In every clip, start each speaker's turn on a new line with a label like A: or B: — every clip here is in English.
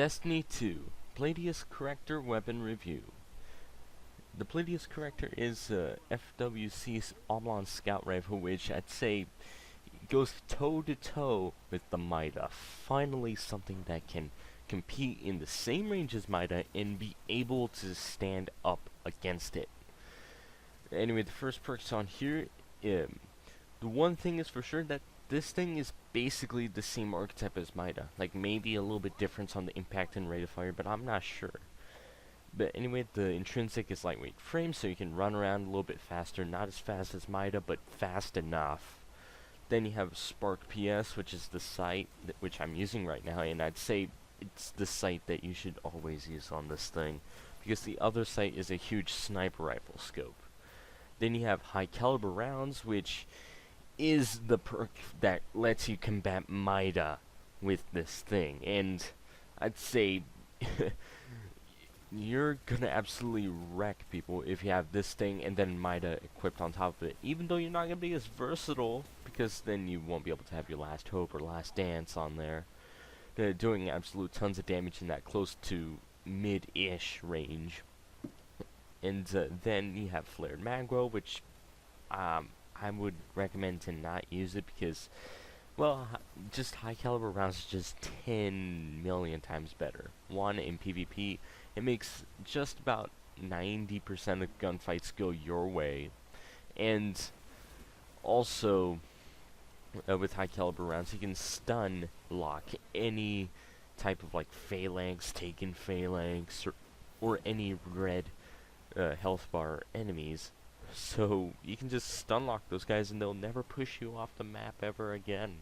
A: Destiny 2 Pleiades Corrector Weapon Review. The Pleiades Corrector is FWC's Oblong Scout Rifle, which I'd say goes toe to toe with the Mida. Finally, something that can compete in the same range as Mida and be able to stand up against it. Anyway, the first perks on here, the one thing is for sure that this thing is basically the same archetype as Mida. Like, maybe a little bit difference on the impact and rate of fire, but I'm not sure. But anyway, the intrinsic is lightweight frame, so you can run around a little bit faster. Not as fast as Mida, but fast enough. Then you have Spark PS, which is the sight which I'm using right now, and I'd say it's the sight that you should always use on this thing, because the other sight is a huge sniper rifle scope. Then you have Highcaliber rounds, which is the perk that lets you combat Mida with this thing, and I'd say you're gonna absolutely wreck people if you have this thing and then Mida equipped on top of it, even though you're not gonna be as versatile, because then you won't be able to have your Last Hope or Last Dance on there. They're doing absolute tons of damage in that close to mid-ish range. And then you have Flared Magro, which I would recommend to not use it because, well, just Highcaliber rounds is just 10 million times better. One, in PvP, it makes just about 90% of gunfights go your way. And also, with Highcaliber rounds, you can stun lock any type of like phalanx, taken phalanx, or any red health bar enemies. So you can just stun lock those guys and they'll never push you off the map ever again.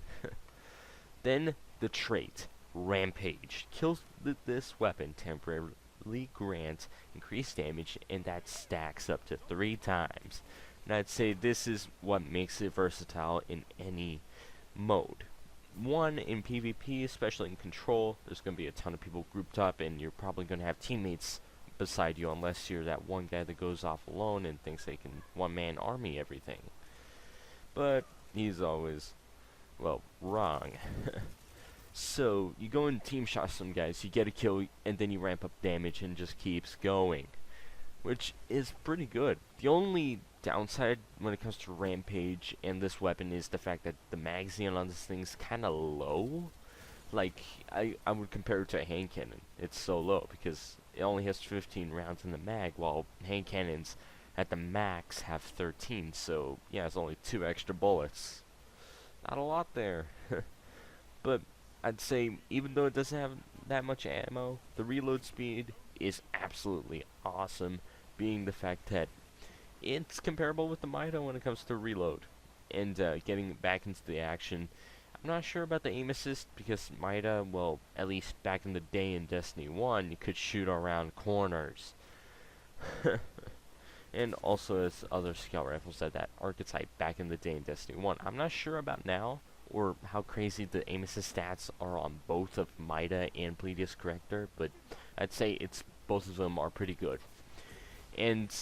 A: Then the trait, Rampage, kills this weapon temporarily grants increased damage, and that stacks up to 3 times. And I'd say this is what makes it versatile in any mode. One, in PvP, especially in Control, there's going to be a ton of people grouped up, and you're probably going to have teammates beside you, unless you're that one guy that goes off alone and thinks they can one-man army everything. But he's always, well, wrong. So you go and team shot some guys, you get a kill, and then you ramp up damage and just keeps going, which is pretty good. The only downside when it comes to Rampage and this weapon is the fact that the magazine on this thing's kind of low. Like, I would compare it to a hand cannon. It's so low because it only has 15 rounds in the mag, while hand cannons at the max have 13. So yeah, it's only 2 extra bullets. Not a lot there. But I'd say even though it doesn't have that much ammo, the reload speed is absolutely awesome, being the fact that it's comparable with the Mida when it comes to reload and getting back into the action. I'm not sure about the aim assist because Mida, well, at least back in the day in Destiny 1, you could shoot around corners. And also as other scout rifles had that archetype back in the day in Destiny 1. I'm not sure about now, or how crazy the aim assist stats are on both of Mida and Pleiades Corrector, but I'd say it's both of them are pretty good. And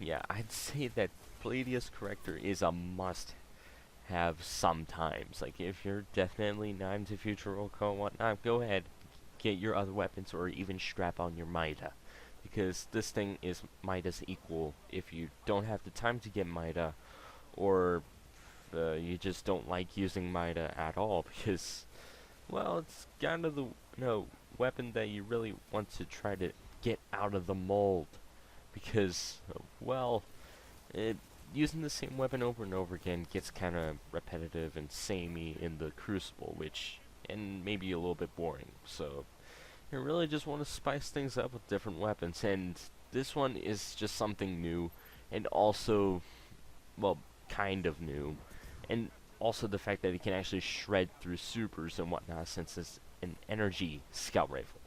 A: yeah, I'd say that Pleiades Corrector is a must-have sometimes. Like, if you're definitely not into Future Rollcall and whatnot, go ahead, get your other weapons, or even strap on your Mida, because this thing is Mida's equal if you don't have the time to get Mida, or you just don't like using Mida at all, because, well, it's kind of the weapon that you really want to try to get out of the mold, because, well, using the same weapon over and over again gets kind of repetitive and samey in the Crucible, and maybe a little bit boring. So you really just want to spice things up with different weapons, and this one is just something new, and also, well, kind of new, and also the fact that it can actually shred through supers and whatnot, since it's an energy scout rifle.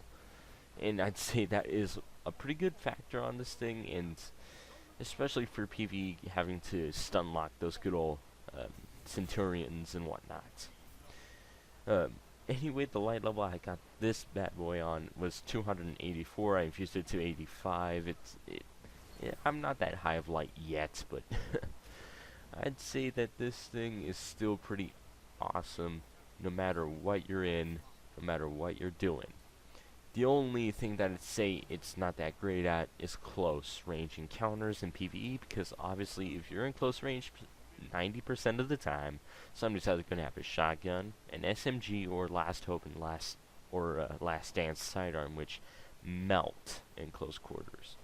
A: And I'd say that is a pretty good factor on this thing, and especially for PvE, having to stun lock those good old Centurions and whatnot. Anyway, the light level I got this bad boy on was 284. I infused it to 85. I'm not that high of light yet, but I'd say that this thing is still pretty awesome, no matter what you're in, no matter what you're doing. The only thing that I'd say it's not that great at is close range encounters in PvE, because obviously if you're in close range 90% of the time, somebody's either going to have a shotgun, an SMG, or Last Hope and Last Dance sidearm, which melt in close quarters.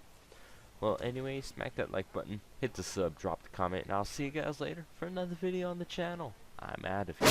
A: Well, anyway, smack that like button, hit the sub, drop the comment, and I'll see you guys later for another video on the channel. I'm out of here.